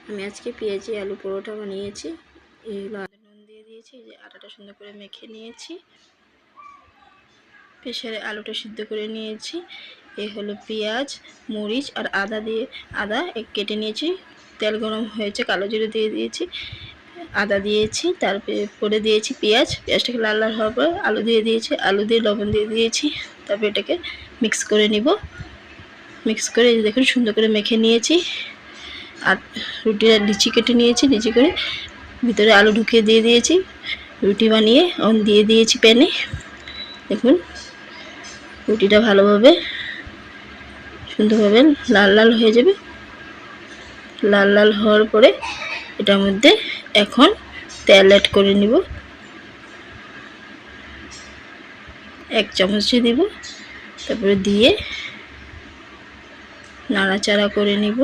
আমি আজকে পেঁয়াজি আলু পরোটা বানিয়েছি। এই হলো নুন দিয়ে দিয়েছি, যে আটাটা সুন্দর করে মেখে নিয়েছি, প্রেসারে আলুটা সিদ্ধ করে নিয়েছি। এই হলো পেঁয়াজ, মরিচ আর আদা কেটে নিয়েছি। তেল গরম হয়েছে, কালো জিরে দিয়ে দিয়েছি, আদা দিয়েছি, তারপরে দিয়েছি পেঁয়াজটাকে লাল লাল হওয়ার পর আলু দিয়ে দিয়েছি, আলু দিয়ে লবণ দিয়ে দিয়েছি। তারপর এটাকে মিক্স করে নিব। মিক্স করে দেখুন সুন্দর করে মেখে নিয়েছি। আর রুটিটা লিচি কেটে নিয়েছি, লিচি করে ভিতরে আলু ঢুকিয়ে দিয়ে দিয়েছি। রুটি বানিয়ে দিয়ে দিয়েছি প্যানে। দেখুন রুটিটা ভালোভাবে সুন্দরভাবে লাল লাল হয়ে যাবে। লাল লাল হওয়ার পরে এটার মধ্যে এখন তেল অ্যাড করে নিব। 1 চামচ দিব, তারপরে দিয়ে নাড়াচাড়া করে নিব।